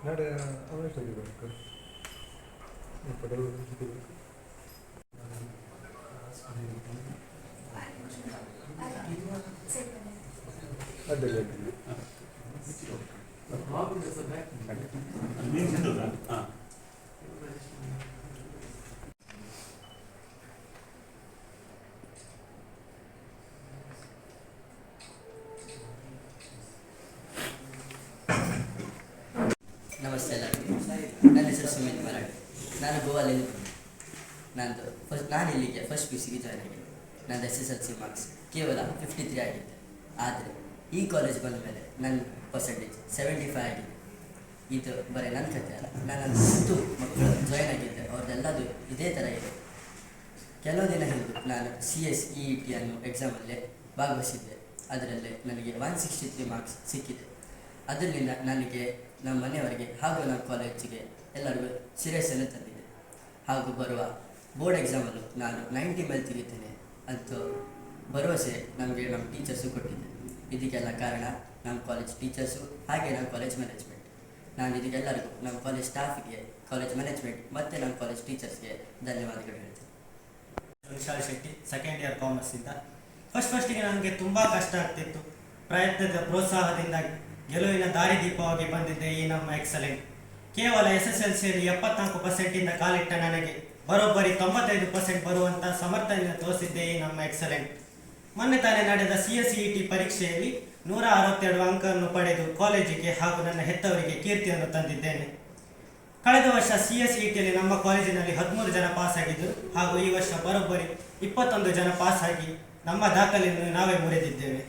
ನಾಳೆ ಅವನು ತೆಗಿಬೇಕು ಅಡ್ಡ ನಮಸ್ತೆ ಎಲ್ಲರಿಗೂ. ನನ್ನ ಹೆಸರು ಸುಮಿತ್ ಮರಾಠ್. ನಾನು ಗೋವಾದಲ್ಲಿ ನಾನು ಇಲ್ಲಿಗೆ ಫಸ್ಟ್ ಪಿ ಯು ಸಿಗೆ ಜಾಯ್ನ್ ಆಗಿದ್ದೆ. ನನ್ನ SSLC ಮಾರ್ಕ್ಸ್ ಕೇವಲ 53 ಆಗಿದ್ದೆ. ಆದರೆ ಈ ಕಾಲೇಜ್ ಬಂದ ಮೇಲೆ ನನ್ನ ಪರ್ಸೆಂಟೇಜ್ 75 ಆಗಿದೆ. ಇದು ಬರೀ ನನ್ನ ಕಥೆ ಅಲ್ಲ. ನಾನು 10 ಮಕ್ಕಳು ಜಾಯ್ನ್ ಆಗಿದ್ದೆ, ಅವ್ರದ್ದೆಲ್ಲದು ಇದೇ ಥರ ಇದೆ. ಕೆಲವು ದಿನ ಹಿಂದೆ ನಾನು CSEET ಅನ್ನೋ ಎಕ್ಸಾಮಲ್ಲೇ ಭಾಗವಹಿಸಿದ್ದೆ. ಅದರಲ್ಲೇ ನನಗೆ 163 ಮಾರ್ಕ್ಸ್ ಸಿಕ್ಕಿದೆ. ಅದರಿಂದ ನನಗೆ ನಮ್ಮ ಮನೆಯವರಿಗೆ ಹಾಗೂ ನಮ್ಮ ಕಾಲೇಜಿಗೆ ಎಲ್ಲರಿಗೂ ಸಿರಿಯಸ್ಸನ್ನು ತಂದಿದೆ. ಹಾಗೂ ಬರುವ ಬೋರ್ಡ್ ಎಕ್ಸಾಮಲ್ಲೂ ನಾನು 90 ಮೇಲೆ ತೆಗಿತೇನೆ ಅಂತ ಭರವಸೆ ನಮಗೆ ನಮ್ಮ ಟೀಚರ್ಸು ಕೊಟ್ಟಿದ್ದೆ. ಇದಕ್ಕೆಲ್ಲ ಕಾರಣ ನಮ್ಮ ಕಾಲೇಜ್ ಟೀಚರ್ಸು ಹಾಗೆ ನಮ್ಮ ಕಾಲೇಜ್ ಮ್ಯಾನೇಜ್ಮೆಂಟ್. ನಾನು ಇದಕ್ಕೆಲ್ಲರಿಗೂ ನಮ್ಮ ಕಾಲೇಜ್ ಸ್ಟಾಫಿಗೆ, ಕಾಲೇಜ್ ಮ್ಯಾನೇಜ್ಮೆಂಟ್ ಮತ್ತು ನಮ್ಮ ಕಾಲೇಜ್ ಟೀಚರ್ಸ್ಗೆ ಧನ್ಯವಾದಗಳು ಹೇಳ್ತೀನಿ. ವಿಶಾಲ್ ಶೆಟ್ಟಿ, ಸೆಕೆಂಡ್ ಇಯರ್ ಕಾಮರ್ಸಿಂದ. ಫಸ್ಟಿಗೆ ನನಗೆ ತುಂಬ ಕಷ್ಟ ಆಗ್ತಿತ್ತು. ಪ್ರಯತ್ನದ ಪ್ರೋತ್ಸಾಹದಿಂದ ಗೆಲುವಿನ ದಾರಿದೀಪವಾಗಿ ಬಂದಿದ್ದೆ ಈ ನಮ್ಮ ಎಕ್ಸಲೆಂಟ್. ಕೇವಲ SSLCಯಲ್ಲಿ 74%ಇಂದ ಕಾಲಿಟ್ಟ ನನಗೆ ಬರೋಬ್ಬರಿ 95% ಬರುವಂಥ ಸಮರ್ಥನೆಯನ್ನು ತೋರಿಸಿದ್ದೆ ಈ ನಮ್ಮ ಎಕ್ಸಲೆಂಟ್. ಮೊನ್ನೆ ತಾನೇ ನಡೆದ CSEET ಪರೀಕ್ಷೆಯಲ್ಲಿ 162 ಅಂಕವನ್ನು ಪಡೆದು ಕಾಲೇಜಿಗೆ ಹಾಗೂ ನನ್ನ ಹೆತ್ತವರಿಗೆ ಕೀರ್ತಿಯನ್ನು ತಂದಿದ್ದೇನೆ. ಕಳೆದ ವರ್ಷ CSEETಯಲ್ಲಿ ನಮ್ಮ ಕಾಲೇಜಿನಲ್ಲಿ 13 ಜನ ಪಾಸ್ ಆಗಿದ್ದರು ಹಾಗೂ ಈ ವರ್ಷ ಬರೋಬ್ಬರಿ 21 ಜನ ಪಾಸ್ ಆಗಿ ನಮ್ಮ ದಾಖಲೆಯನ್ನು ನಾವೇ ಮುರಿದಿದ್ದೇವೆ.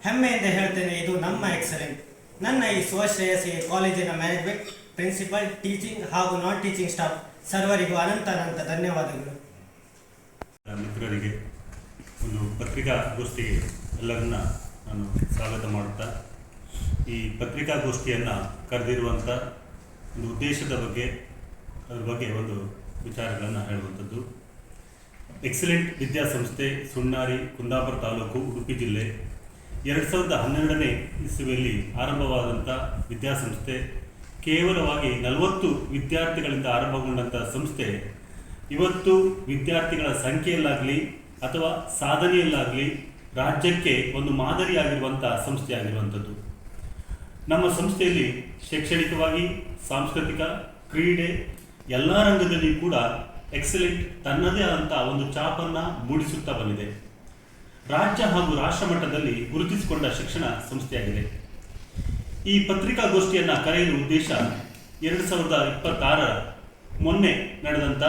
ಹೆಮ್ಮೆಯಿಂದ ಹೇಳ್ತೇನೆ, ಇದು ನಮ್ಮ ಎಕ್ಸಲೆಂಟ್. ನನ್ನ ಈ ಸ್ವಶ್ರೇಯಸ್ಸಿಗೆ ಕಾಲೇಜಿನ ಮ್ಯಾನೇಜ್ಮೆಂಟ್, ಪ್ರಿನ್ಸಿಪಲ್, ಟೀಚಿಂಗ್ ಹಾಗೂ ನಾನ್ ಟೀಚಿಂಗ್ ಸ್ಟಾಫ್ ಸರ್ವರಿಗೂ ಅನಂತ ಧನ್ಯವಾದಗಳು. ಮಿತ್ರರಿಗೆ ಒಂದು ಪತ್ರಿಕಾಗೋಷ್ಠಿಗೆ ಎಲ್ಲರನ್ನ ನಾನು ಸ್ವಾಗತ ಮಾಡುತ್ತಾ, ಈ ಪತ್ರಿಕಾಗೋಷ್ಠಿಯನ್ನು ಕರೆದಿರುವಂಥ ಒಂದು ಉದ್ದೇಶದ ಬಗ್ಗೆ, ಅದ್ರ ಬಗ್ಗೆ ಒಂದು ವಿಚಾರಗಳನ್ನು ಹೇಳುವಂಥದ್ದು. ಎಕ್ಸಲೆಂಟ್ ವಿದ್ಯಾಸಂಸ್ಥೆ ಸುಣ್ಣಾರಿ, ಕುಂದಾಪುರ ತಾಲೂಕು, ಉಡುಪಿ ಜಿಲ್ಲೆ 2012ನೇ ಇಸವಿಯಲ್ಲಿ ಆರಂಭವಾದಂಥ ವಿದ್ಯಾಸಂಸ್ಥೆ. ಕೇವಲವಾಗಿ 40 ವಿದ್ಯಾರ್ಥಿಗಳಿಂದ ಆರಂಭಗೊಂಡಂಥ ಸಂಸ್ಥೆ ಇವತ್ತು ವಿದ್ಯಾರ್ಥಿಗಳ ಸಂಖ್ಯೆಯಲ್ಲಾಗಲಿ ಅಥವಾ ಸಾಧನೆಯಲ್ಲಾಗಲಿ ರಾಜ್ಯಕ್ಕೆ ಒಂದು ಮಾದರಿಯಾಗಿರುವಂಥ ಸಂಸ್ಥೆಯಾಗಿರುವಂಥದ್ದು. ನಮ್ಮ ಸಂಸ್ಥೆಯಲ್ಲಿ ಶೈಕ್ಷಣಿಕವಾಗಿ, ಸಾಂಸ್ಕೃತಿಕ, ಕ್ರೀಡೆ ಎಲ್ಲ ರಂಗದಲ್ಲಿ ಕೂಡ ಎಕ್ಸಲೆಂಟ್ ತನ್ನದೇ ಆದಂಥ ಒಂದು ಛಾಪನ್ನು ಮೂಡಿಸುತ್ತಾ ಬಂದಿದೆ. ರಾಜ್ಯ ಹಾಗೂ ರಾಷ್ಟ್ರ ಮಟ್ಟದಲ್ಲಿ ಗುರುತಿಸಿಕೊಂಡ ಶಿಕ್ಷಣ ಸಂಸ್ಥೆಯಾಗಿದೆ. ಈ ಪತ್ರಿಕಾಗೋಷ್ಠಿಯನ್ನು ಕರೆಯುವ ಉದ್ದೇಶ 2026 ಮೊನ್ನೆ ನಡೆದಂಥ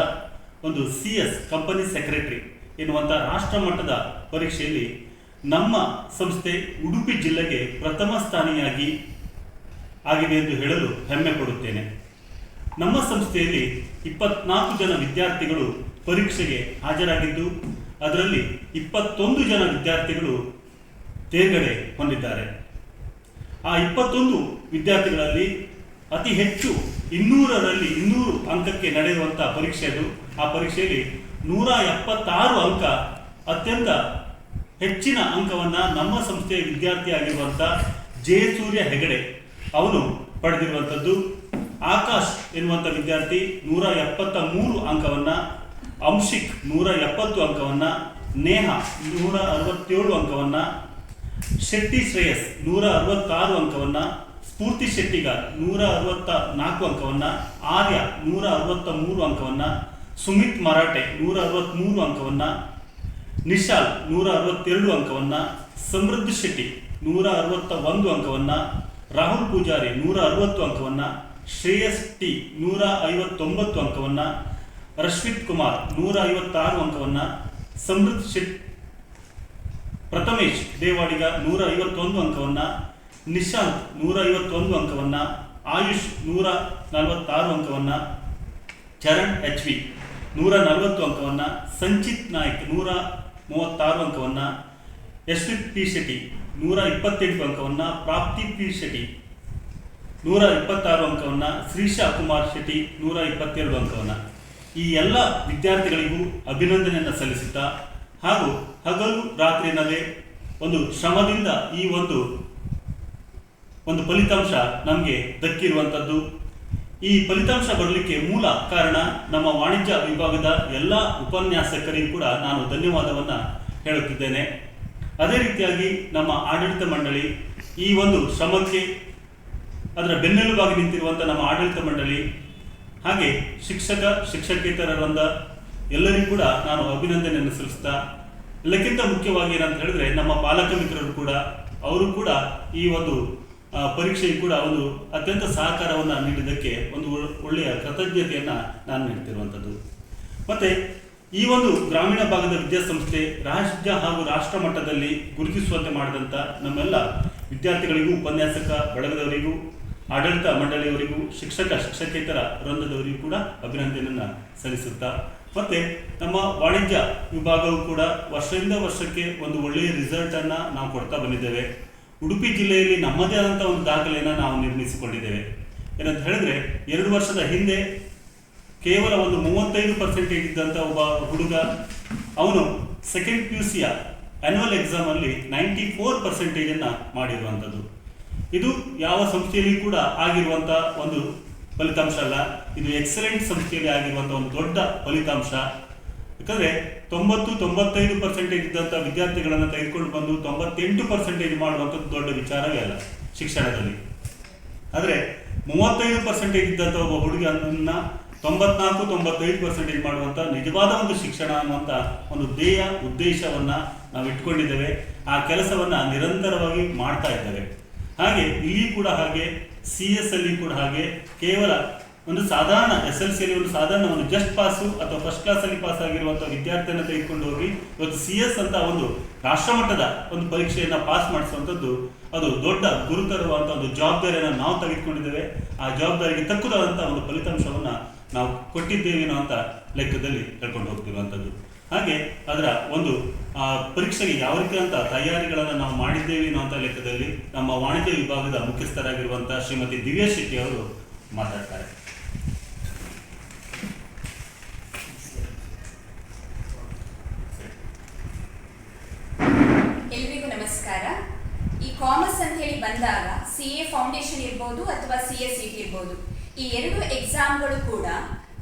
ಒಂದು CS ಕಂಪನಿ ಸೆಕ್ರೆಟರಿ ಎನ್ನುವಂಥ ರಾಷ್ಟ್ರ ಮಟ್ಟದ ಪರೀಕ್ಷೆಯಲ್ಲಿ ನಮ್ಮ ಸಂಸ್ಥೆ ಉಡುಪಿ ಜಿಲ್ಲೆಗೆ ಪ್ರಥಮ ಸ್ಥಾನಿಯಾಗಿ ಆಗಿದೆ ಎಂದು ಹೇಳಲು ಹೆಮ್ಮೆ ಪಡುತ್ತೇನೆ. ನಮ್ಮ ಸಂಸ್ಥೆಯಲ್ಲಿ 24 ಜನ ವಿದ್ಯಾರ್ಥಿಗಳು ಪರೀಕ್ಷೆಗೆ ಹಾಜರಾಗಿದ್ದು, ಅದರಲ್ಲಿ 21 ಜನ ವಿದ್ಯಾರ್ಥಿಗಳು ತೇರ್ಗಡೆ ಹೊಂದಿದ್ದಾರೆ. ಆ 21 ವಿದ್ಯಾರ್ಥಿಗಳಲ್ಲಿ ಅತಿ ಹೆಚ್ಚು 200 ಅಂಕಕ್ಕೆ ನಡೆಯುವಂಥ ಪರೀಕ್ಷೆ ಅದು. ಆ ಪರೀಕ್ಷೆಯಲ್ಲಿ 176 ಅಂಕ, ಅತ್ಯಂತ ಹೆಚ್ಚಿನ ಅಂಕವನ್ನು ನಮ್ಮ ಸಂಸ್ಥೆಯ ವಿದ್ಯಾರ್ಥಿಯಾಗಿರುವಂಥ ಜಯಸೂರ್ಯ ಹೆಗಡೆ ಅವನು ಪಡೆದಿರುವಂಥದ್ದು. ಆಕಾಶ್ ಎನ್ನುವಂಥ ವಿದ್ಯಾರ್ಥಿ 173 ಅಂಕವನ್ನು, ಅಂಶಿಕ್ 170 ಅಂಕವನ್ನು, ನೇಹ 167 ಅಂಕವನ್ನು, ಶೆಟ್ಟಿ ಶ್ರೇಯಸ್ 166 ಅಂಕವನ್ನು, ಸ್ಫೂರ್ತಿ ಶೆಟ್ಟಿಗ 164 ಅಂಕವನ್ನು, ಆರ್ಯ 163 ಅಂಕವನ್ನು, ಸುಮಿತ್ ಮರಾಠೆ 163 ಅಂಕವನ್ನು, ನಿಶಾಲ್ 162 ಅಂಕವನ್ನು, ಸಮೃದ್ಧಿ ಶೆಟ್ಟಿ 161 ಅಂಕವನ್ನು, ರಾಹುಲ್ ಪೂಜಾರಿ 160 ಅಂಕವನ್ನು, ಶ್ರೇಯಸ್ ಟಿ 159 ಅಂಕವನ್ನು, ರಶ್ಮಿತ್ ಕುಮಾರ್ 156 ಅಂಕವನ್ನು, ಸಮೃದ್ಧ್ ಶೆಟ್ಟಿ, ಪ್ರಥಮೇಶ್ ದೇವಾಡಿಗ 151 ಅಂಕವನ್ನು, ನಿಶಾಂತ್ 151 ಅಂಕವನ್ನು, ಆಯುಷ್ 146 ಅಂಕವನ್ನು, ಚರಣ್ HV 140 ಅಂಕವನ್ನು, ಸಂಚಿತ್ ನಾಯ್ಕ್ 136 ಅಂಕವನ್ನು, ಯಶ್ವಿತ್ ಪಿ ಶೆಟ್ಟಿ 128 ಅಂಕವನ್ನು, ಪ್ರಾಪ್ತಿ ಪಿ ಶೆಟ್ಟಿ 126 ಅಂಕವನ್ನು, ಶ್ರೀಶಾ ಕುಮಾರ್ ಶೆಟ್ಟಿ 122 ಅಂಕವನ್ನು. ಈ ಎಲ್ಲ ವಿದ್ಯಾರ್ಥಿಗಳಿಗೂ ಅಭಿನಂದನೆಯನ್ನು ಸಲ್ಲಿಸುತ್ತಾ, ಹಾಗೂ ಹಗಲು ರಾತ್ರಿಯಲ್ಲೇ ಒಂದು ಶ್ರಮದಿಂದ ಈ ಒಂದು ಒಂದು ಫಲಿತಾಂಶ ನಮಗೆ ದಕ್ಕಿರುವಂಥದ್ದು. ಈ ಫಲಿತಾಂಶ ಬರಲಿಕ್ಕೆ ಮೂಲ ಕಾರಣ ನಮ್ಮ ವಾಣಿಜ್ಯ ವಿಭಾಗದ ಎಲ್ಲ ಉಪನ್ಯಾಸಕರಿಗೂ ಕೂಡ ನಾನು ಧನ್ಯವಾದವನ್ನು ಹೇಳುತ್ತಿದ್ದೇನೆ. ಅದೇ ರೀತಿಯಾಗಿ ನಮ್ಮ ಆಡಳಿತ ಮಂಡಳಿ ಈ ಒಂದು ಶ್ರಮಕ್ಕೆ ಅದರ ಬೆನ್ನೆಲುಬಾಗಿ ನಿಂತಿರುವಂಥ ನಮ್ಮ ಆಡಳಿತ ಮಂಡಳಿ, ಹಾಗೆ ಶಿಕ್ಷಕೇತರ ವೃಂದ ಎಲ್ಲರಿಗೂ ಕೂಡ ನಾನು ಅಭಿನಂದನೆಯನ್ನು ಸಲ್ಲಿಸ್ತಾ, ಎಲ್ಲಕ್ಕಿಂತ ಮುಖ್ಯವಾಗಿ ಏನಂತ ಹೇಳಿದ್ರೆ ನಮ್ಮ ಪಾಲಕ ಮಿತ್ರರು ಕೂಡ, ಅವರು ಕೂಡ ಈ ಒಂದು ಪರೀಕ್ಷೆಗೆ ಕೂಡ ಒಂದು ಅತ್ಯಂತ ಸಹಕಾರವನ್ನು ನೀಡಿದ್ದಕ್ಕೆ ಒಂದು ಒಳ್ಳೆಯ ಕೃತಜ್ಞತೆಯನ್ನು ನಾನು ನೀಡ್ತಿರುವಂಥದ್ದು. ಮತ್ತು ಈ ಒಂದು ಗ್ರಾಮೀಣ ಭಾಗದ ವಿದ್ಯಾಸಂಸ್ಥೆ ರಾಜ್ಯ ಹಾಗೂ ರಾಷ್ಟ್ರ ಮಟ್ಟದಲ್ಲಿ ಗುರುತಿಸುವಂತೆ ಮಾಡಿದಂಥ ನಮ್ಮೆಲ್ಲ ವಿದ್ಯಾರ್ಥಿಗಳಿಗೂ, ಉಪನ್ಯಾಸಕ ಬಳಗದವರಿಗೂ, ಆಡಳಿತ ಮಂಡಳಿಯವರಿಗೂ, ಶಿಕ್ಷಕೇತರ ವೃಂದದವರಿಗೂ ಕೂಡ ಅಭಿನಂದನೆಯನ್ನು ಸಲ್ಲಿಸುತ್ತಾ, ಮತ್ತು ನಮ್ಮ ವಾಣಿಜ್ಯ ವಿಭಾಗವು ಕೂಡ ವರ್ಷದಿಂದ ವರ್ಷಕ್ಕೆ ಒಂದು ಒಳ್ಳೆಯ ರಿಸಲ್ಟನ್ನು ನಾವು ಕೊಡ್ತಾ ಬಂದಿದ್ದೇವೆ. ಉಡುಪಿ ಜಿಲ್ಲೆಯಲ್ಲಿ ನಮ್ಮದೇ ಆದಂಥ ಒಂದು ದಾಖಲೆಯನ್ನು ನಾವು ನಿರ್ಮಿಸಿಕೊಂಡಿದ್ದೇವೆ. ಏನಂತ ಹೇಳಿದ್ರೆ 2 ವರ್ಷದ ಹಿಂದೆ ಕೇವಲ ಒಂದು 35% ಇದ್ದಂಥ ಒಬ್ಬ ಹುಡುಗ, ಅವನು ಸೆಕೆಂಡ್ PUC ಆ್ಯನ್ಯುವಲ್ ಎಕ್ಸಾಮಲ್ಲಿ 94% ಮಾಡಿರುವಂಥದ್ದು. ಇದು ಯಾವ ಸಂಸ್ಥೆಯಲ್ಲಿ ಕೂಡ ಆಗಿರುವಂಥ ಒಂದು ಫಲಿತಾಂಶ ಅಲ್ಲ, ಇದು ಎಕ್ಸಲೆಂಟ್ ಸಂಸ್ಥೆಯಲ್ಲಿ ಆಗಿರುವಂಥ ಒಂದು ದೊಡ್ಡ ಫಲಿತಾಂಶ. ಯಾಕಂದರೆ 90-95% ಇದ್ದಂಥ ವಿದ್ಯಾರ್ಥಿಗಳನ್ನು ತೆಗೆದುಕೊಂಡು ಬಂದು 98% ಮಾಡುವಂಥದ್ದು ದೊಡ್ಡ ವಿಚಾರವೇ ಅಲ್ಲ ಶಿಕ್ಷಣದಲ್ಲಿ. ಆದರೆ 35% ಇದ್ದಂಥ ಒಬ್ಬ ಹುಡುಗನನ್ನು 94-95% ಮಾಡುವಂಥ ನಿಜವಾದ ಒಂದು ಶಿಕ್ಷಣ ಅನ್ನುವಂಥ ಒಂದು ಉದ್ದೇಶವನ್ನು ನಾವು ಇಟ್ಕೊಂಡಿದ್ದೇವೆ. ಆ ಕೆಲಸವನ್ನು ನಿರಂತರವಾಗಿ ಮಾಡ್ತಾ ಇದ್ದೇವೆ. ಹಾಗೆ ಇಲ್ಲಿ ಕೂಡ ಹಾಗೆ, CS ಅಲ್ಲಿ ಕೂಡ ಹಾಗೆ, ಕೇವಲ ಒಂದು ಸಾಧಾರಣ SLCಯಲ್ಲಿ ಒಂದು ಸಾಧಾರಣ ಒಂದು ಜಸ್ಟ್ ಪಾಸು ಅಥವಾ ಫಸ್ಟ್ ಕ್ಲಾಸಲ್ಲಿ ಪಾಸ್ ಆಗಿರುವಂಥ ವಿದ್ಯಾರ್ಥಿಯನ್ನು ತೆಗೆದುಕೊಂಡು ಹೋಗಿ ಇವತ್ತು CS ಅಂತ ಒಂದು ರಾಷ್ಟ್ರಮಟ್ಟದ ಒಂದು ಪರೀಕ್ಷೆಯನ್ನು ಪಾಸ್ ಮಾಡಿಸುವಂಥದ್ದು ಅದು ದೊಡ್ಡ ಗುರುತರವಾದಂಥ ಒಂದು ಜವಾಬ್ದಾರಿಯನ್ನು ನಾವು ತೆಗೆದುಕೊಂಡಿದ್ದೇವೆ. ಆ ಜವಾಬ್ದಾರಿಗೆ ತಕ್ಕುದಾದಂಥ ಒಂದು ಫಲಿತಾಂಶವನ್ನು ನಾವು ಕೊಟ್ಟಿದ್ದೇವೆ ಅನ್ನುವಂಥ ಲೆಕ್ಕದಲ್ಲಿ ಹೇಳ್ಕೊಂಡು ಹೋಗ್ತಿರುವಂಥದ್ದು. ಹಾಗೆ ಅದರ ಒಂದು ಪರೀಕ್ಷೆಗೆ ಯಾವ ರೀತಿಯಂಥ ತಯಾರಿಗಳನ್ನು ನಾವು ಮಾಡಿದ್ದೇವೆ ಅನ್ನುವಂಥ ಲೆಕ್ಕದಲ್ಲಿ ನಮ್ಮ ವಾಣಿಜ್ಯ ವಿಭಾಗದ ಮುಖ್ಯಸ್ಥರಾಗಿರುವಂಥ ಶ್ರೀಮತಿ ದಿವ್ಯಾ ಶೆಟ್ಟಿ ಅವರು ಮಾತಾಡ್ತಾರೆ. ಎಲ್ರಿಗೂ ನಮಸ್ಕಾರ. ಈ ಕಾಮರ್ಸ್ ಅಂತ ಹೇಳಿ ಬಂದಾಗ CA ಫೌಂಡೇಶನ್ ಇರ್ಬೋದು ಅಥವಾ CSET ಇರ್ಬೋದು, ಈ 2 ಎಕ್ಸಾಮ್ಗಳು ಕೂಡ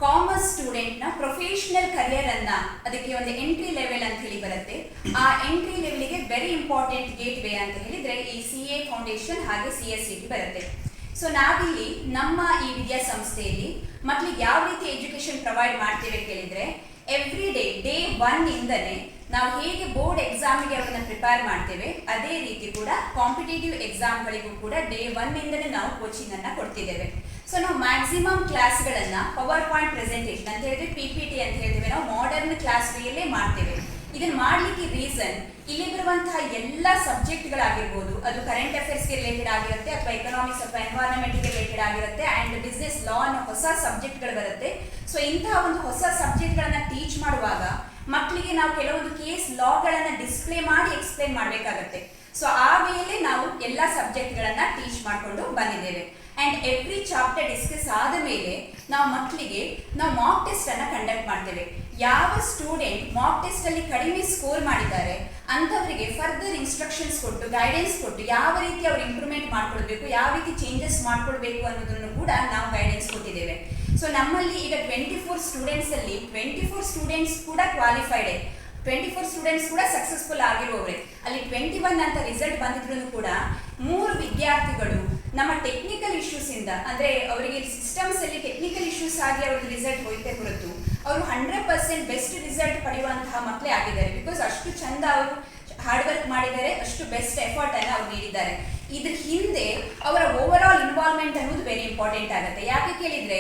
ಕಾಮರ್ಸ್ ಸ್ಟೂಡೆಂಟ್ನ ಪ್ರೊಫೆಷನಲ್ ಕರಿಯರ್ ಅನ್ನ ಅದಕ್ಕೆ ಒಂದು ಎಂಟ್ರಿ ಲೆವೆಲ್ ಅಂತ ಹೇಳಿ ಬರುತ್ತೆ. ಆ ಎಂಟ್ರಿ ಲೆವೆಲ್ಗೆ ವೆರಿ ಇಂಪಾರ್ಟೆಂಟ್ ಗೇಟ್ ವೇ ಅಂತ ಹೇಳಿದ್ರೆ ಈ CA ಫೌಂಡೇಶನ್ ಹಾಗೆ CSET ಬರುತ್ತೆ. ಸೊ ನಾವಿಲ್ಲಿ ನಮ್ಮ ಈ ವಿದ್ಯಾಸಂಸ್ಥೆಯಲ್ಲಿ ಮಕ್ಕಳಿಗೆ ಯಾವ ರೀತಿ ಎಜುಕೇಶನ್ ಪ್ರೊವೈಡ್ ಮಾಡ್ತೇವೆ ಕೇಳಿದ್ರೆ, ಎವ್ರಿ ಡೇ 1 ಇಂದನೇ ನಾವು ಹೇಗೆ ಬೋರ್ಡ್ ಎಕ್ಸಾಮಿಗೆ ಅವ್ರನ್ನ ಪ್ರಿಪೇರ್ ಮಾಡ್ತೇವೆ, ಅದೇ ರೀತಿ ಕೂಡ ಕಾಂಪಿಟೇಟಿವ್ ಎಕ್ಸಾಮ್ಗಳಿಗೂ ಕೂಡ ಡೇ 1 ಇಂದನೇ ನಾವು ಕೋಚಿಂಗ್ ಅನ್ನ ಕೊಡ್ತಿದ್ದೇವೆ. ಸೊ ನಾವು ಮ್ಯಾಕ್ಸಿಮಮ್ ಕ್ಲಾಸ್ಗಳನ್ನ ಪವರ್ ಪಾಯಿಂಟ್ ಪ್ರೆಸೆಂಟೇಷನ್ ಅಂತ ಹೇಳಿದ್ರೆ PPT ಅಂತ ಹೇಳ್ತೇವೆ, ನಾವು ಮಾಡರ್ನ್ ಕ್ಲಾಸ್ ವೇಯಲ್ಲೇ ಮಾಡ್ತೇವೆ. ಇದನ್ನ ಮಾಡ್ಲಿಕ್ಕೆ ರೀಸನ್, ಇಲ್ಲಿ ಬರುವಂತಹ ಎಲ್ಲ ಸಬ್ಜೆಕ್ಟ್ಗಳಾಗಿರ್ಬೋದು, ಅದು ಕರೆಂಟ್ ಅಫೇರ್ಸ್ಗೆ ರಿಲೇಟೆಡ್ ಆಗಿರುತ್ತೆ ಅಥವಾ ಎಕನಾಮಿಕ್ಸ್ ಅಥವಾ ಎನ್ವೈರನ್ಮೆಂಟ್ಗೆ ರಿಲೇಟೆಡ್ ಆಗಿರುತ್ತೆ, ಆ್ಯಂಡ್ ಬಿಸ್ನೆಸ್ ಲಾ ಅನ್ನೋ ಹೊಸ ಸಬ್ಜೆಕ್ಟ್ಗಳು ಬರುತ್ತೆ. ಸೊ ಇಂತಹ ಒಂದು ಹೊಸ ಸಬ್ಜೆಕ್ಟ್ಗಳನ್ನ ಟೀಚ್ ಮಾಡುವಾಗ ಮಕ್ಕಳಿಗೆ ನಾವು ಕೆಲವೊಂದು ಕೇಸ್ ಲಾಗಳನ್ನ ಡಿಸ್ಪ್ಲೇ ಮಾಡಿ ಎಕ್ಸ್ಪ್ಲೇನ್ ಮಾಡಬೇಕಾಗತ್ತೆ. ಸೊ ಆ ವೇಳೆ ನಾವು ಎಲ್ಲ ಸಬ್ಜೆಕ್ಟ್ಗಳನ್ನ ಟೀಚ್ ಮಾಡಿಕೊಂಡು ಬಂದಿದ್ದೇವೆ. ಆ್ಯಂಡ್ ಎವ್ರಿ ಚಾಪ್ಟರ್ ಡಿಸ್ಕಸ್ ಆದ ಮೇಲೆ ನಾವು ಮಕ್ಕಳಿಗೆ ಮಾಕ್ ಟೆಸ್ಟ್ ಅನ್ನ ಕಂಡಕ್ಟ್ ಮಾಡ್ತೇವೆ. ಯಾವ ಸ್ಟೂಡೆಂಟ್ ಮಾಕ್ ಟೆಸ್ಟ್ ಅಲ್ಲಿ ಕಡಿಮೆ ಸ್ಕೋರ್ ಮಾಡಿದ್ದಾರೆ ಅಂಥವರಿಗೆ ಫರ್ದರ್ ಇನ್ಸ್ಟ್ರಕ್ಷನ್ಸ್ ಕೊಟ್ಟು, ಗೈಡೆನ್ಸ್ ಕೊಟ್ಟು, ಯಾವ ರೀತಿ ಅವ್ರು ಇಂಪ್ರೂವ್ಮೆಂಟ್ ಮಾಡ್ಕೊಳ್ಬೇಕು, ಯಾವ ರೀತಿ ಚೇಂಜಸ್ ಮಾಡ್ಕೊಳ್ಬೇಕು ಅನ್ನೋದನ್ನು ಕೂಡ ನಾವು ಗೈಡೆನ್ಸ್ ಕೊಟ್ಟಿದ್ದೇವೆ. ಸೊ ನಮ್ಮಲ್ಲಿ ಈಗ 24 ಸ್ಟೂಡೆಂಟ್ಸ್ ಅಲ್ಲಿ 24 ಸ್ಟೂಡೆಂಟ್ಸ್ ಕೂಡ ಕ್ವಾಲಿಫೈಡ್, 24 ಸ್ಟೂಡೆಂಟ್ಸ್ ಕೂಡ ಸಕ್ಸಸ್ಫುಲ್ ಆಗಿರುವವರೇ. ಅಲ್ಲಿ 21 ಅಂತ ರಿಸಲ್ಟ್ ಬಂದಿದ್ರು ಕೂಡ 3 ವಿದ್ಯಾರ್ಥಿಗಳು ನಮ್ಮ ಟೆಕ್ನಿಕಲ್ ಇಶ್ಯೂಸ್ ಇಂದ, ಅಂದ್ರೆ ಅವರಿಗೆ ಸಿಸ್ಟಮ್ಸ್ ಅಲ್ಲಿ ಟೆಕ್ನಿಕಲ್ ಇಶ್ಯೂಸ್ ಆಗಿ ಅವ್ರಿಗೆ ರಿಸಲ್ಟ್ ಹೋಯ್ತೆ ಹೊರತು ಅವರು 100% ಬೆಸ್ಟ್ ರಿಸಲ್ಟ್ ಪಡೆಯುವಂತಹ ಮಕ್ಕಳೇ ಆಗಿದ್ದಾರೆ. ಬಿಕಾಸ್ ಅಷ್ಟು ಚಂದ ಅವರು ಹಾರ್ಡ್ ವರ್ಕ್ ಮಾಡಿದ್ದಾರೆ, ಅಷ್ಟು ಬೆಸ್ಟ್ ಎಫರ್ಟ್ ಅನ್ನು ಅವ್ರು ನೀಡಿದ್ದಾರೆ. ಇದ್ರ ಹಿಂದೆ ಅವರ ಓವರ್ ಆಲ್ ಇನ್ವಾಲ್ವ್ಮೆಂಟ್ ಅನ್ನೋದು ವೆರಿ ಇಂಪಾರ್ಟೆಂಟ್ ಆಗುತ್ತೆ. ಯಾಕೆ ಕೇಳಿದ್ರೆ,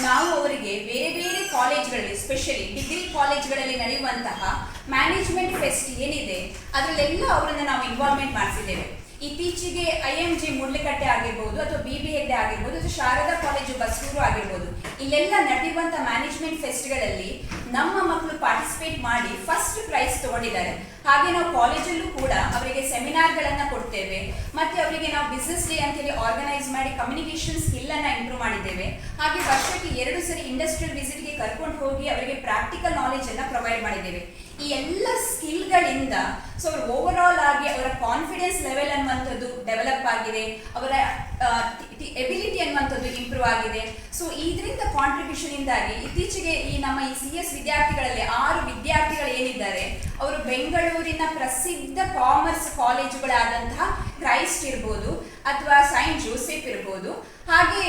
ನಾವು ಅವರಿಗೆ ಬೇರೆ ಬೇರೆ ಕಾಲೇಜ್ಗಳಲ್ಲಿ, ಸ್ಪೆಷಲಿ ಡಿಗ್ರಿ ಕಾಲೇಜ್ಗಳಲ್ಲಿ ನಡೆಯುವಂತಹ ಮ್ಯಾನೇಜ್ಮೆಂಟ್ ಫೆಸ್ಟ್ ಏನಿದೆ ಅದರಲ್ಲೆಲ್ಲ ಅವರನ್ನು ನಾವು ಇನ್ವಾಲ್ವ್ಮೆಂಟ್ ಮಾಡಿಸಿದ್ದೇವೆ. ಇತ್ತೀಚೆಗೆ IMG ಮುಡ್ಲಕಟ್ಟೆ ಆಗಿರ್ಬೋದು ಅಥವಾ BBHD ಆಗಿರ್ಬೋದು ಅಥವಾ ಶಾರದಾ ಕಾಲೇಜು ಬಸ್ರೂರು ಆಗಿರ್ಬೋದು, ಇಲ್ಲೆಲ್ಲ ನಡೆಯುವಂಥ ಮ್ಯಾನೇಜ್ಮೆಂಟ್ ಫೆಸ್ಟ್ಗಳಲ್ಲಿ ನಮ್ಮ ಮಕ್ಕಳು ಪಾರ್ಟಿಸಿಪೇಟ್ ಮಾಡಿ ಫಸ್ಟ್ ಪ್ರೈಸ್ ತಗೊಂಡಿದ್ದಾರೆ. ಹಾಗೆ ನಾವು ಕಾಲೇಜಲ್ಲೂ ಕೂಡ ಅವರಿಗೆ ಸೆಮಿನಾರ್ಗಳನ್ನು ಕೊಡ್ತೇವೆ, ಮತ್ತೆ ಅವರಿಗೆ ನಾವು ಬಿಸ್ನೆಸ್ ಡೇ ಅಂತೇಳಿ ಆರ್ಗನೈಸ್ ಮಾಡಿ ಕಮ್ಯುನಿಕೇಷನ್ ಸ್ಕಿಲ್ ಅನ್ನ ಇಂಪ್ರೂವ್ ಮಾಡಿದ್ದೇವೆ. ಹಾಗೆ ವರ್ಷಕ್ಕೆ 2 ಸರಿ ಇಂಡಸ್ಟ್ರಿಯಲ್ ವಿಸಿಟ್ಗೆ ಕರ್ಕೊಂಡು ಹೋಗಿ ಅವರಿಗೆ ಪ್ರಾಕ್ಟಿಕಲ್ ನಾಲೆಜ್ ಅನ್ನ ಪ್ರೊವೈಡ್ ಮಾಡಿದ್ದೇವೆ. ಈ ಎಲ್ಲ ಸ್ಕಿಲ್ಗಳಿಂದ ಸೊ ಅವರು ಓವರ್ ಆಲ್ ಆಗಿ ಅವರ ಕಾನ್ಫಿಡೆನ್ಸ್ ಲೆವೆಲ್ ಅನ್ನುವಂಥದ್ದು ಡೆವಲಪ್ ಆಗಿದೆ, ಅವರ ಎಬಿಲಿಟಿ ಅನ್ನುವಂಥದ್ದು ಇಂಪ್ರೂವ್ ಆಗಿದೆ. ಸೊ ಇದರಿಂದ ಕಾಂಟ್ರಿಬ್ಯೂಷನ್ ಇಂದಾಗಿ ಇತ್ತೀಚೆಗೆ ಈ ನಮ್ಮ ಈ CS ವಿದ್ಯಾರ್ಥಿಗಳಲ್ಲಿ 6 ವಿದ್ಯಾರ್ಥಿಗಳು ಏನಿದ್ದಾರೆ ಅವರು ಬೆಂಗಳೂರಿನ ಪ್ರಸಿದ್ಧ ಕಾಮರ್ಸ್ ಕಾಲೇಜುಗಳಾದಂತಹ ಕ್ರೈಸ್ಟ್ ಇರ್ಬೋದು ಅಥವಾ ಸೈಂಟ್ ಜೋಸೆಫ್ ಇರ್ಬೋದು, ಹಾಗೆ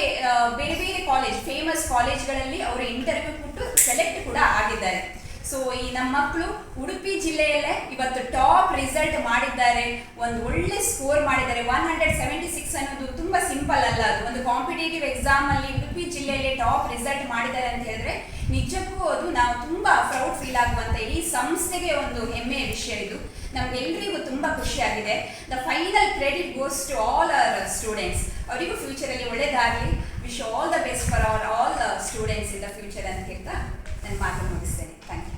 ಬೇರೆ ಬೇರೆ ಕಾಲೇಜ್ ಫೇಮಸ್ ಕಾಲೇಜ್ಗಳಲ್ಲಿ ಅವರು ಇಂಟರ್ವ್ಯೂ ಕೊಟ್ಟು ಸೆಲೆಕ್ಟ್ ಕೂಡ ಆಗಿದ್ದಾರೆ. ಸೊ ಈ ನಮ್ಮ ಮಕ್ಕಳು ಉಡುಪಿ ಜಿಲ್ಲೆಯಲ್ಲೇ ಇವತ್ತು ಟಾಪ್ ರಿಸಲ್ಟ್ ಮಾಡಿದ್ದಾರೆ, ಒಂದು ಒಳ್ಳೆ ಸ್ಕೋರ್ ಮಾಡಿದ್ದಾರೆ. 176 ಅನ್ನೋದು ತುಂಬಾ ಸಿಂಪಲ್ ಅಲ್ಲ, ಅದು ಒಂದು ಕಾಂಪಿಟೇಟಿವ್ ಎಕ್ಸಾಮ್ ಅಲ್ಲಿ ಉಡುಪಿ ಜಿಲ್ಲೆಯಲ್ಲಿ ಟಾಪ್ ರಿಸಲ್ಟ್ ಮಾಡಿದ್ದಾರೆ ಅಂತ ಹೇಳಿದ್ರೆ ನಿಜಕ್ಕೂ ಅದು ನಾವು ತುಂಬಾ ಪ್ರೌಡ್ ಫೀಲ್ ಆಗುವಂತ ಈ ಸಂಸ್ಥೆಗೆ ಒಂದು ಹೆಮ್ಮೆಯ ವಿಷಯ. ಇದು ನಮ್ಗೆಲ್ರಿಗೂ ತುಂಬಾ ಖುಷಿಯಾಗಿದೆ. The final credit goes to all our students. ಅವರಿಗೂ ಫ್ಯೂಚರ್ ಅಲ್ಲಿ ಒಳ್ಳೇದಾಗಲಿ. Wish all the best for all the students in the future ಅಂತ ಹೇಳ್ತಾ ನನ್ನ ಮಾತು ಮುಗಿಸ್ತೇನೆ. Thank you.